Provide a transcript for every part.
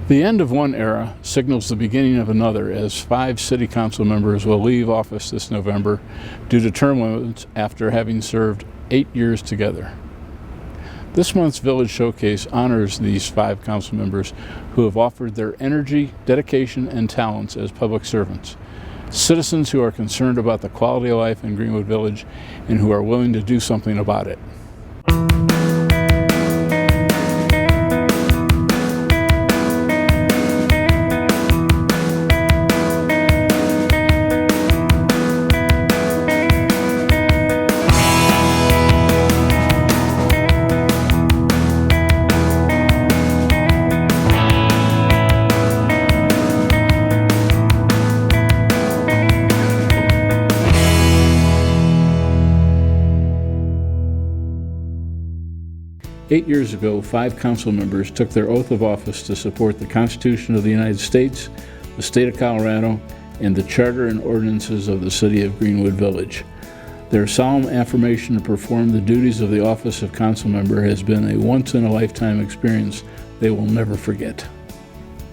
The end of one era signals the beginning of another, as 5 city council members will leave office this November due to term limits after having served 8 years together. This month's Village Showcase honors these 5 council members who have offered their energy, dedication, and talents as public servants, citizens who are concerned about the quality of life in Greenwood Village and who are willing to do something about it. 8 years ago, 5 council members took their oath of office to support the Constitution of the United States, the state of Colorado, and the charter and ordinances of the city of Greenwood Village. Their solemn affirmation to perform the duties of the office of council member has been a once-in-a-lifetime experience they will never forget.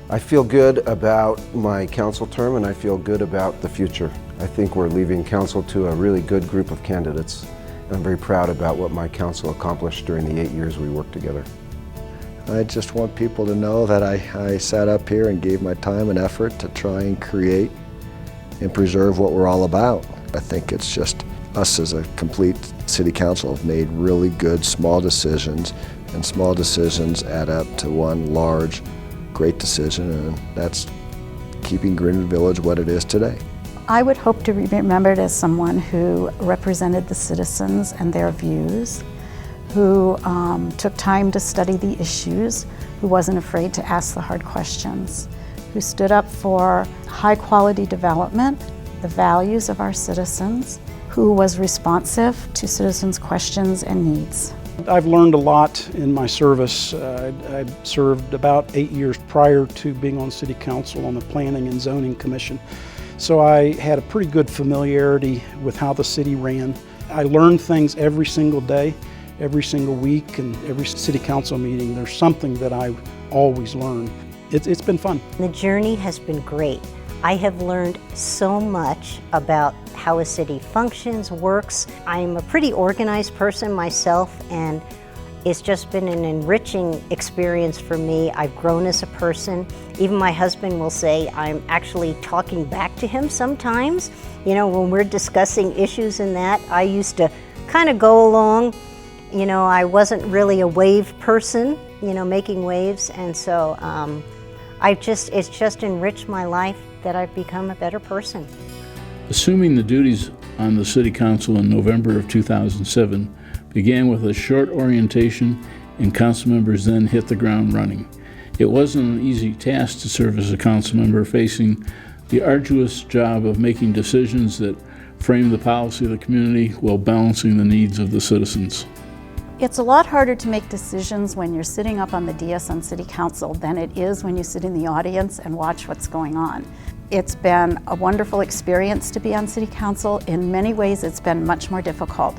I feel good about my council term, and I feel good about the future. I think we're leaving council to a really good group of candidates. I'm very proud about what my council accomplished during the 8 years we worked together. I just want people to know that I sat up here and gave my time and effort to try and create and preserve what we're all about. I think it's just us as a complete city council have made really good small decisions, and small decisions add up to one large, great decision, and that's keeping Greenwood Village what it is today. I would hope to be remembered as someone who represented the citizens and their views, who took time to study the issues, who wasn't afraid to ask the hard questions, who stood up for high-quality development, the values of our citizens, who was responsive to citizens' questions and needs. I've learned a lot in my service. I served about 8 years prior to being on City Council on the Planning and Zoning Commission. So I had a pretty good familiarity with how the city ran. I learned things every single day, every single week, and every city council meeting. There's something that I always learn. It's been fun. The journey has been great. I have learned so much about how a city functions, works. I'm a pretty organized person myself, and it's just been an enriching experience for me. I've grown as a person. Even my husband will say I'm actually talking back to him sometimes. You know, when we're discussing issues and that, I used to kind of go along. You know, I wasn't really a wave person, you know, making waves. And so it's just enriched my life that I've become a better person. Assuming the duties on the City Council in November of 2007 began with a short orientation, and council members then hit the ground running. It wasn't an easy task to serve as a council member, facing the arduous job of making decisions that frame the policy of the community while balancing the needs of the citizens. It's a lot harder to make decisions when you're sitting up on the dais on City Council than it is when you sit in the audience and watch what's going on. It's been a wonderful experience to be on City Council. In many ways, it's been much more difficult,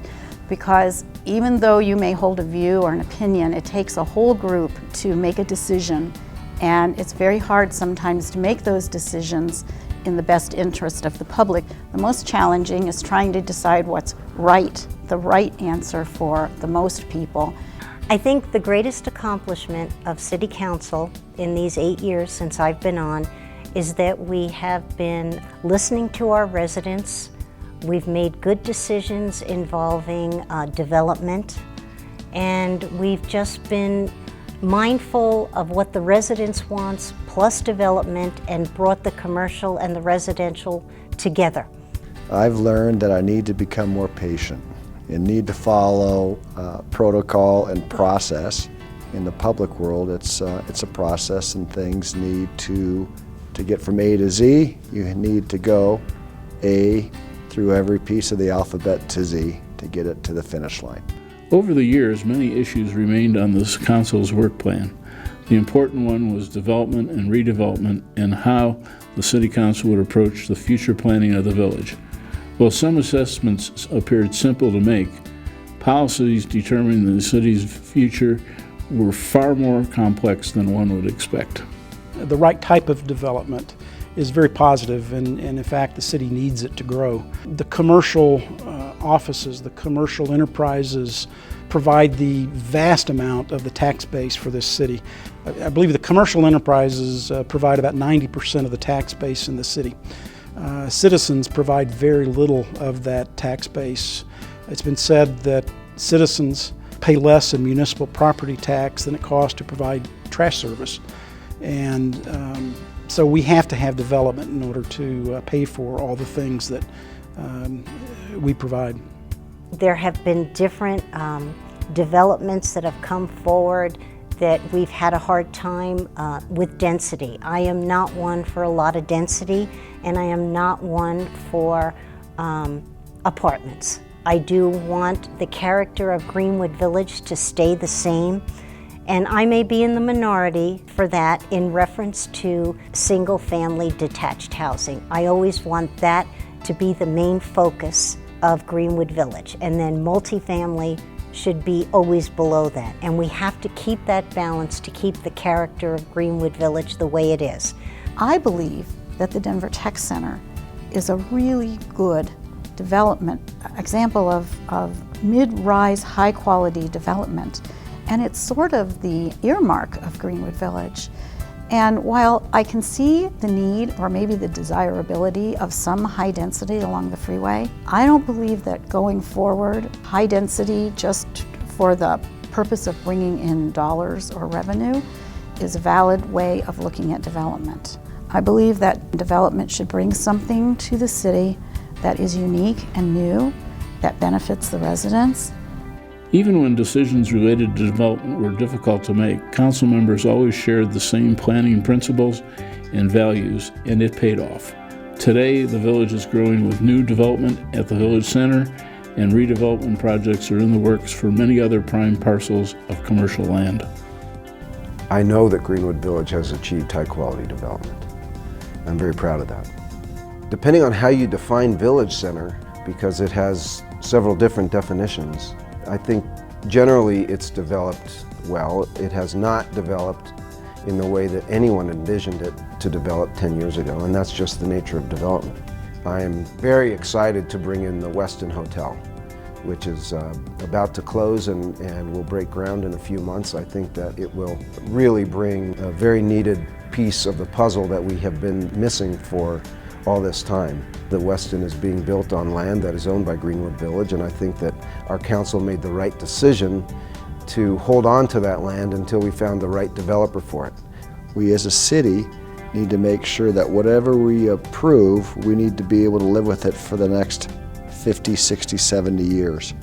because even though you may hold a view or an opinion, it takes a whole group to make a decision, and it's very hard sometimes to make those decisions in the best interest of the public. The most challenging is trying to decide what's right, the right answer for the most people. I think the greatest accomplishment of City Council in these 8 years since I've been on is that we have been listening to our residents. We've made good decisions involving development, and we've just been mindful of what the residents want plus development, and brought the commercial and the residential together. I've learned that I need to become more patient and need to follow protocol and process. In the public world, it's a process, and things need to get from A to Z. You need to go A through every piece of the alphabet to Z to get it to the finish line. Over the years, many issues remained on this council's work plan. The important one was development and redevelopment, and how the City Council would approach the future planning of the village. While some assessments appeared simple to make, policies determining the city's future were far more complex than one would expect. the right type of development is very positive, and in fact the city needs it to grow. The commercial offices, the commercial enterprises provide the vast amount of the tax base for this city. I believe the commercial enterprises provide about 90% of the tax base in the city. Citizens provide very little of that tax base. It's been said that citizens pay less in municipal property tax than it costs to provide trash service. And so we have to have development in order to pay for all the things that we provide. There have been different developments that have come forward that we've had a hard time with density. I am not one for a lot of density, and I am not one for apartments. I do want the character of Greenwood Village to stay the same, and I may be in the minority for that in reference to single-family detached housing. I always want that to be the main focus of Greenwood Village, and then multifamily should be always below that. And we have to keep that balance to keep the character of Greenwood Village the way it is. I believe that the Denver Tech Center is a really good development example of mid-rise, high-quality development. And it's sort of the earmark of Greenwood Village. And while I can see the need, or maybe the desirability, of some high density along the freeway, I don't believe that going forward, high density just for the purpose of bringing in dollars or revenue is a valid way of looking at development. I believe that development should bring something to the city that is unique and new, that benefits the residents. Even when decisions related to development were difficult to make, council members always shared the same planning principles and values, and it paid off. Today, the village is growing with new development at the village center, and redevelopment projects are in the works for many other prime parcels of commercial land. I know that Greenwood Village has achieved high-quality development. I'm very proud of that. Depending on how you define village center, because it has several different definitions, I think generally it's developed well. It has not developed in the way that anyone envisioned it to develop 10 years ago, and that's just the nature of development. I am very excited to bring in the Westin Hotel, which is about to close and will break ground in a few months. I think that it will really bring a very needed piece of the puzzle that we have been missing for all this time. The Westin is being built on land that is owned by Greenwood Village, and I think that our council made the right decision to hold on to that land until we found the right developer for it. We as a city need to make sure that whatever we approve, we need to be able to live with it for the next 50, 60, 70 years.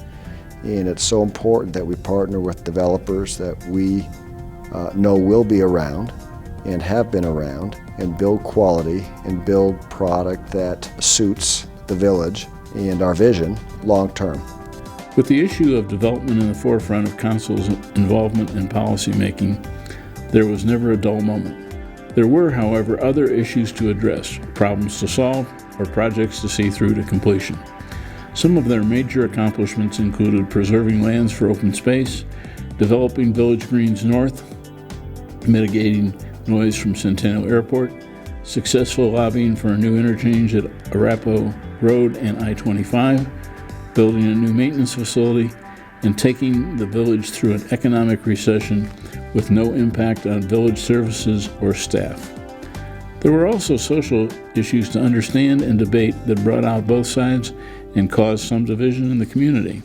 And it's so important that we partner with developers that we know will be around and have been around, and build quality and build product that suits the village and our vision long term. With the issue of development in the forefront of council's involvement in policy making, there was never a dull moment. There were, however, other issues to address, problems to solve, or projects to see through to completion. Some of their major accomplishments included preserving lands for open space, developing Village Greens North, mitigating noise from Centennial Airport, successful lobbying for a new interchange at Arapahoe Road and I-25, building a new maintenance facility, and taking the village through an economic recession with no impact on village services or staff. There were also social issues to understand and debate that brought out both sides and caused some division in the community.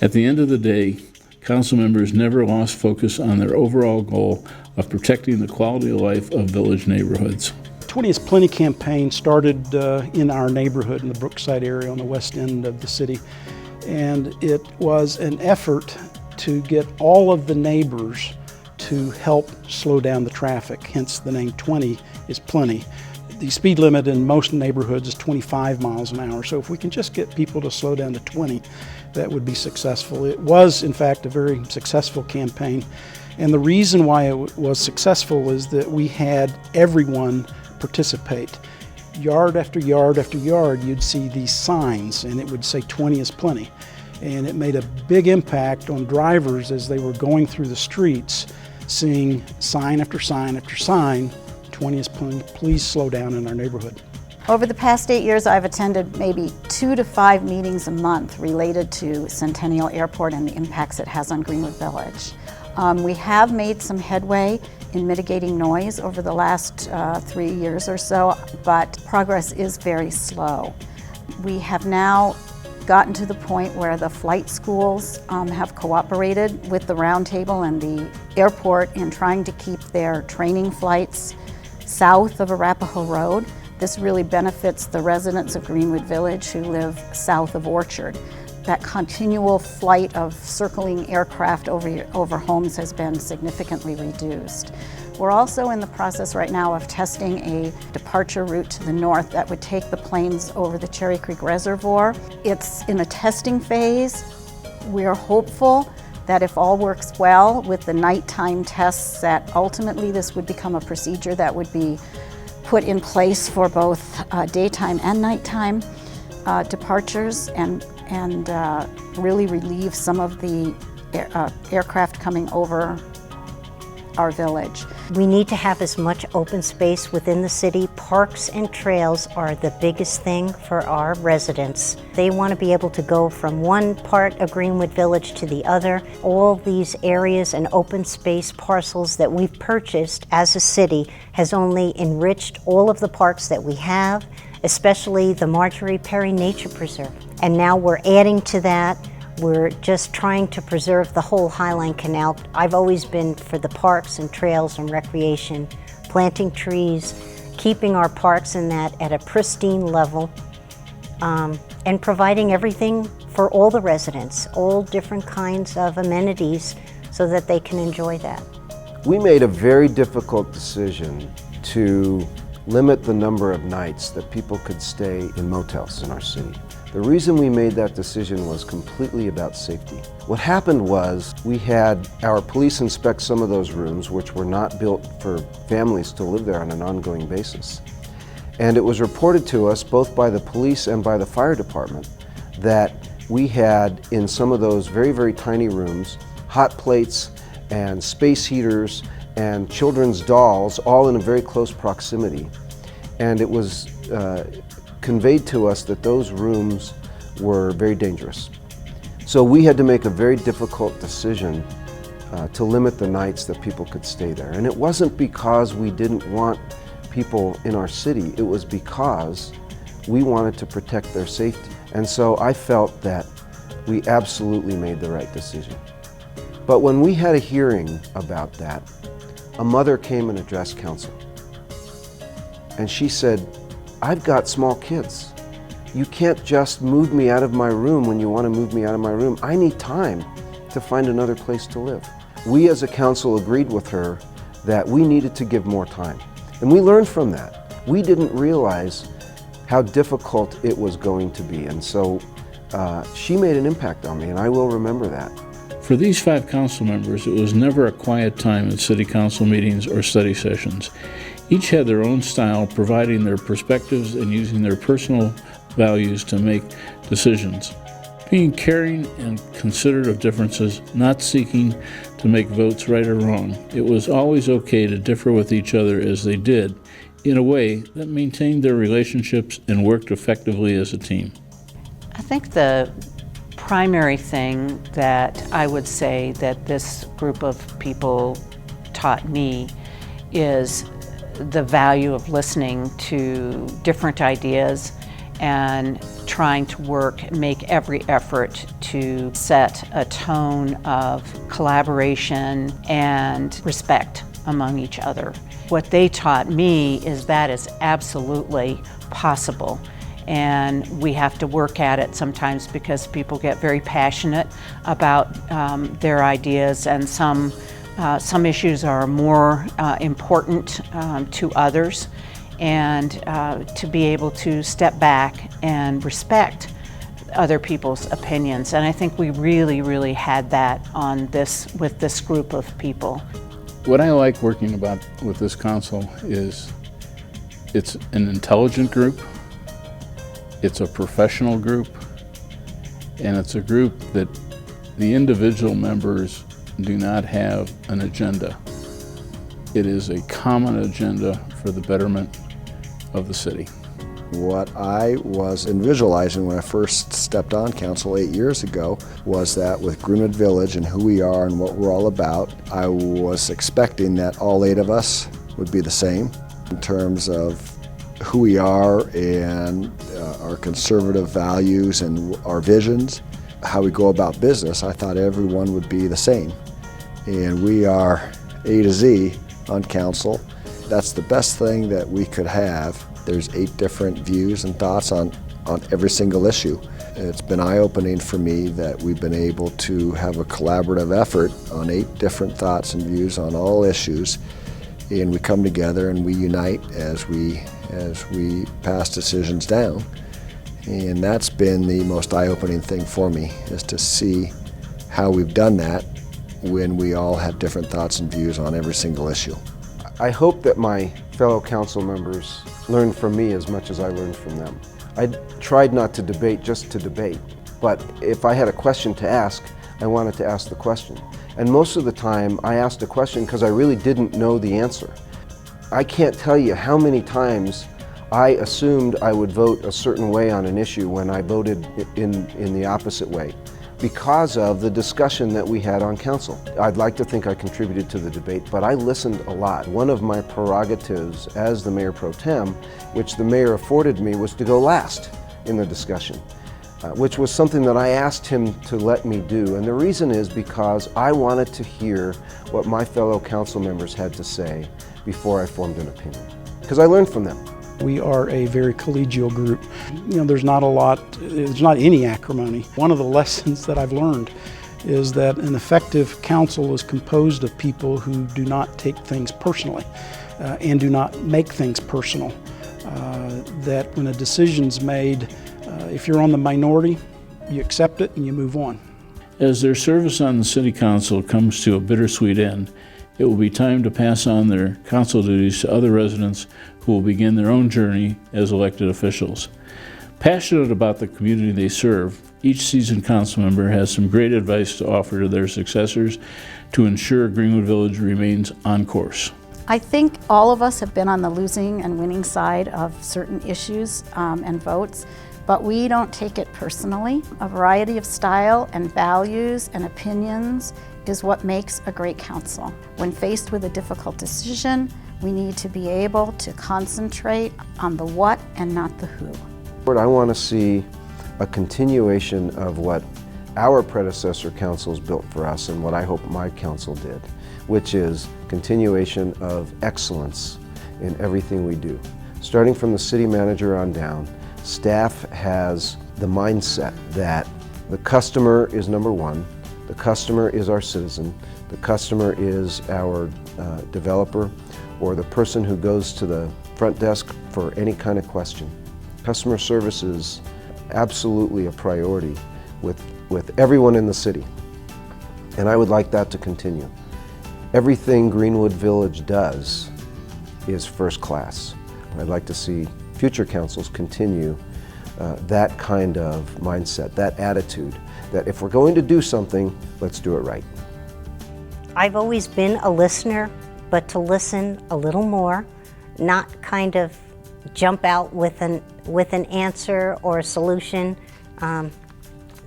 At the end of the day, council members never lost focus on their overall goal of protecting the quality of life of village neighborhoods. 20 is Plenty campaign started in our neighborhood in the Brookside area on the west end of the city. And it was an effort to get all of the neighbors to help slow down the traffic, hence the name 20 is Plenty. The speed limit in most neighborhoods is 25 miles an hour, so if we can just get people to slow down to 20, that would be successful. It was, in fact, a very successful campaign, and the reason why it was successful is that we had everyone participate. Yard after yard after yard, you'd see these signs, and it would say 20 is Plenty. And it made a big impact on drivers as they were going through the streets, seeing sign after sign after sign, 2020 is please slow down in our neighborhood. Over the past 8 years, I've attended maybe 2 to 5 meetings a month related to Centennial Airport and the impacts it has on Greenwood Village. We have made some headway in mitigating noise over the last 3 years or so, but progress is very slow. We have now gotten to the point where the flight schools have cooperated with the Roundtable and the airport in trying to keep their training flights south of Arapahoe Road. This really benefits the residents of Greenwood Village who live south of Orchard. That continual flight of circling aircraft over homes has been significantly reduced. We're also in the process right now of testing a departure route to the north that would take the planes over the Cherry Creek Reservoir. It's in a testing phase. We're hopeful that if all works well with the nighttime tests, that ultimately this would become a procedure that would be put in place for both daytime and nighttime departures and really relieve some of the aircraft coming over our village. We need to have as much open space within the city. Parks and trails are the biggest thing for our residents. They want to be able to go from one part of Greenwood Village to the other. All these areas and open space parcels that we've purchased as a city has only enriched all of the parks that we have, especially the Marjorie Perry Nature Preserve. And now we're adding to that. We're just trying to preserve the whole Highline Canal. I've always been for the parks and trails and recreation, planting trees, keeping our parks in that at a pristine level, and providing everything for all the residents, all different kinds of amenities so that they can enjoy that. We made a very difficult decision to limit the number of nights that people could stay in motels in our city. The reason we made that decision was completely about safety. What happened was we had our police inspect some of those rooms, which were not built for families to live there on an ongoing basis. And it was reported to us, both by the police and by the fire department, that we had in some of those very, very tiny rooms, hot plates and space heaters and children's dolls, all in a very close proximity. And it was conveyed to us that those rooms were very dangerous. So we had to make a very difficult decision to limit the nights that people could stay there. And it wasn't because we didn't want people in our city, it was because we wanted to protect their safety. And so I felt that we absolutely made the right decision. But when we had a hearing about that, a mother came and addressed council. And she said, I've got small kids. You can't just move me out of my room when you want to move me out of my room. I need time to find another place to live. We as a council agreed with her that we needed to give more time. And we learned from that. We didn't realize how difficult it was going to be. And so she made an impact on me, and I will remember that. For these 5 council members, it was never a quiet time at city council meetings or study sessions. Each had their own style, providing their perspectives and using their personal values to make decisions. Being caring and considerate of differences, not seeking to make votes right or wrong. It was always okay to differ with each other as they did, in a way that maintained their relationships and worked effectively as a team. I think the primary thing that I would say that this group of people taught me is the value of listening to different ideas and trying to make every effort to set a tone of collaboration and respect among each other. What they taught me is that is absolutely possible. And we have to work at it sometimes because people get very passionate about their ideas, and some issues are more important to others, and to be able to step back and respect other people's opinions. And I think we really, really had that with this group of people. What I like working with this council is it's an intelligent group, it's a professional group, and it's a group that the individual members do not have an agenda. It is a common agenda for the betterment of the city. What I was visualizing when I first stepped on council 8 years ago was that with Greenwood Village and who we are and what we're all about, I was expecting that all 8 of us would be the same in terms of who we are and our conservative values and our visions, how we go about business. I thought everyone would be the same. And we are A to Z on council. That's the best thing that we could have. There's 8 different views and thoughts on every single issue. It's been eye-opening for me that we've been able to have a collaborative effort on 8 different thoughts and views on all issues, and we come together and we unite as we pass decisions down. And that's been the most eye-opening thing for me, is to see how we've done that when we all have different thoughts and views on every single issue. I hope that my fellow council members learn from me as much as I learned from them. I tried not to debate just to debate, but if I had a question to ask, I wanted to ask the question. And most of the time I asked a question because I really didn't know the answer. I can't tell you how many times I assumed I would vote a certain way on an issue when I voted in the opposite way, because of the discussion that we had on council. I'd like to think I contributed to the debate, but I listened a lot. One of my prerogatives as the Mayor Pro Tem, which the Mayor afforded me, was to go last in the discussion, which was something that I asked him to let me do. And the reason is because I wanted to hear what my fellow council members had to say before I formed an opinion, because I learned from them. We are a very collegial group. There's not any acrimony. One of the lessons that I've learned is that an effective council is composed of people who do not take things personally and do not make things personal. That when a decision's made, if you're on the minority, you accept it and you move on. As their service on the City Council comes to a bittersweet end, it will be time to pass on their council duties to other residents who will begin their own journey as elected officials. Passionate about the community they serve, each seasoned council member has some great advice to offer to their successors to ensure Greenwood Village remains on course. I think all of us have been on the losing and winning side of certain issues and votes, but we don't take it personally. A variety of style and values and opinions is what makes a great council. When faced with a difficult decision, we need to be able to concentrate on the what and not the who. I want to see a continuation of what our predecessor councils built for us and what I hope my council did, which is continuation of excellence in everything we do. Starting from the city manager on down, staff has the mindset that the customer is number one, the customer is our citizen, the customer is our developer or the person who goes to the front desk for any kind of question. Customer service is absolutely a priority with everyone in the city, and I would like that to continue. Everything Greenwood Village does is first class. I'd like to see future councils continue that kind of mindset, that attitude, that if we're going to do something, let's do it right. I've always been a listener, but to listen a little more, not kind of jump out with an answer or a solution.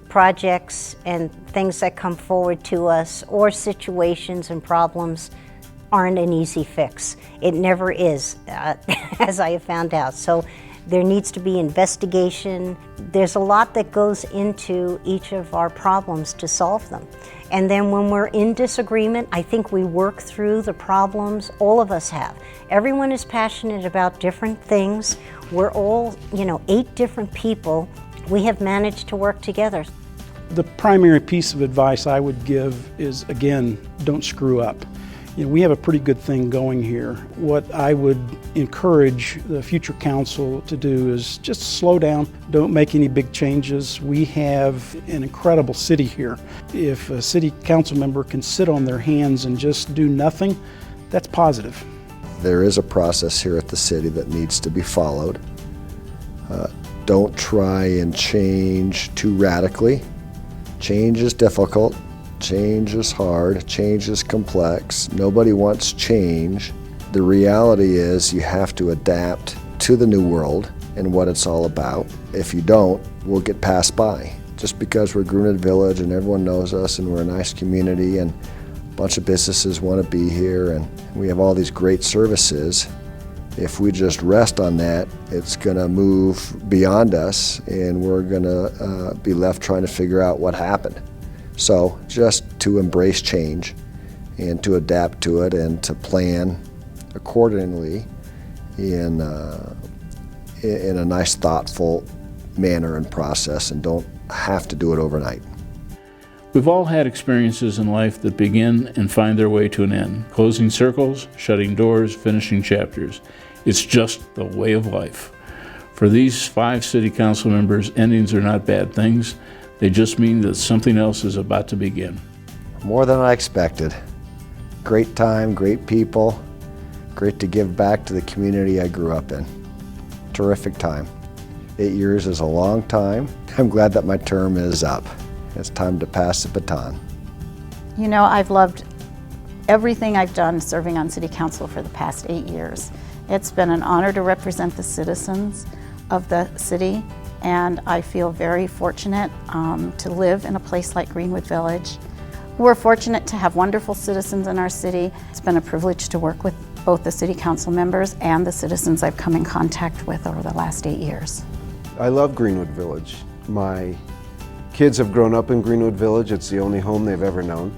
Projects and things that come forward to us or situations and problems aren't an easy fix. It never is, as I have found out. So there needs to be investigation. There's a lot that goes into each of our problems to solve them. And then when we're in disagreement, I think we work through the problems. All of us have. Everyone is passionate about different things. We're all, 8 different people. We have managed to work together. The primary piece of advice I would give is, again, don't screw up. We have a pretty good thing going here. What I would encourage the future council to do is just slow down, don't make any big changes. We have an incredible city here. If a city council member can sit on their hands and just do nothing, that's positive. There is a process here at the city that needs to be followed. Don't try and change too radically. Change is difficult. Change is hard, change is complex. Nobody wants change. The reality is you have to adapt to the new world and what it's all about. If you don't, we'll get passed by. Just because we're Greenwood Village and everyone knows us and we're a nice community and a bunch of businesses want to be here and we have all these great services, if we just rest on that, it's going to move beyond us and we're going to be left trying to figure out what happened. So just to embrace change and to adapt to it and to plan accordingly in a nice, thoughtful manner and process, and don't have to do it overnight. We've all had experiences in life that begin and find their way to an end. Closing circles, shutting doors, finishing chapters. It's just the way of life. For these 5 city council members, endings are not bad things. They just mean that something else is about to begin. More than I expected. Great time, great people. Great to give back to the community I grew up in. Terrific time. 8 years is a long time. I'm glad that my term is up. It's time to pass the baton. You know, I've loved everything I've done serving on City Council for the past 8 years. It's been an honor to represent the citizens of the city, and I feel very fortunate to live in a place like Greenwood Village. We're fortunate to have wonderful citizens in our city. It's been a privilege to work with both the City Council members and the citizens I've come in contact with over the last 8 years. I love Greenwood Village. My kids have grown up in Greenwood Village. It's the only home they've ever known.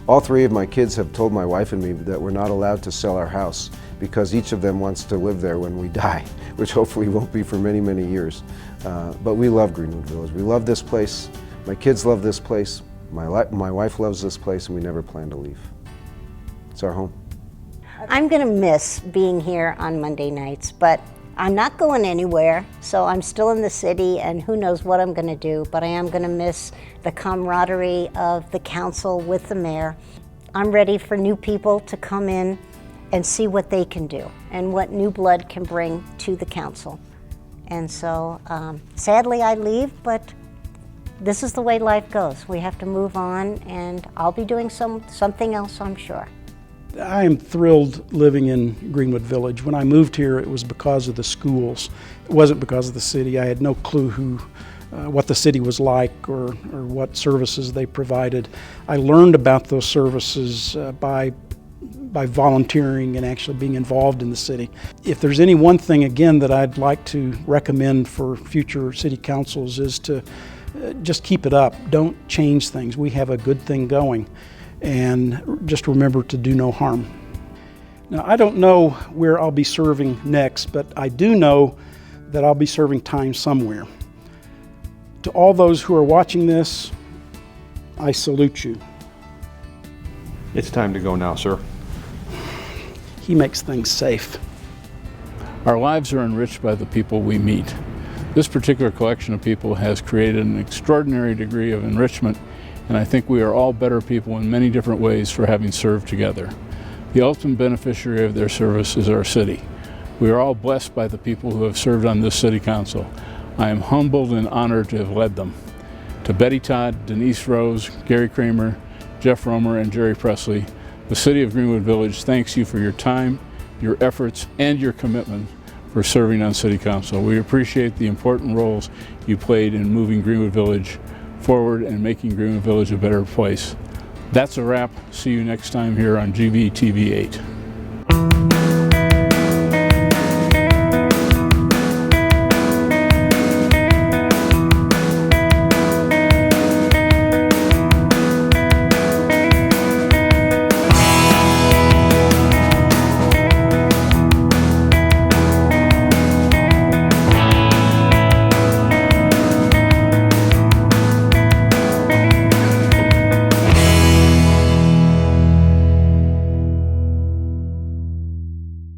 All 3 of my kids have told my wife and me that we're not allowed to sell our house because each of them wants to live there when we die, which hopefully won't be for many, many years. But we love Greenwood Village. We love this place. My kids love this place. My wife loves this place, and we never plan to leave. It's our home. I'm going to miss being here on Monday nights, but I'm not going anywhere, so I'm still in the city, and who knows what I'm going to do, but I am going to miss the camaraderie of the council with the mayor. I'm ready for new people to come in and see what they can do and what new blood can bring to the council. And so, sadly I leave, but this is the way life goes. We have to move on, and I'll be doing something else, I'm sure. I am thrilled living in Greenwood Village. When I moved here, it was because of the schools. It wasn't because of the city. I had no clue what the city was like or what services they provided. I learned about those services by volunteering and actually being involved in the city. If there's any one thing, again, that I'd like to recommend for future city councils is to just keep it up. Don't change things. We have a good thing going. And just remember to do no harm. Now, I don't know where I'll be serving next, but I do know that I'll be serving time somewhere. To all those who are watching this, I salute you. It's time to go now, sir. He makes things safe. Our lives are enriched by the people we meet. This particular collection of people has created an extraordinary degree of enrichment, and I think we are all better people in many different ways for having served together. The ultimate beneficiary of their service is our city. We are all blessed by the people who have served on this city council. I am humbled and honored to have led them. To Bette, Todd, Denise, Rose, Gary Kramer, Jeff Roemer, and Jerry Presley, the City of Greenwood Village thanks you for your time, your efforts, and your commitment for serving on City Council. We appreciate the important roles you played in moving Greenwood Village forward and making Greenwood Village a better place. That's a wrap. See you next time here on GVTV 8.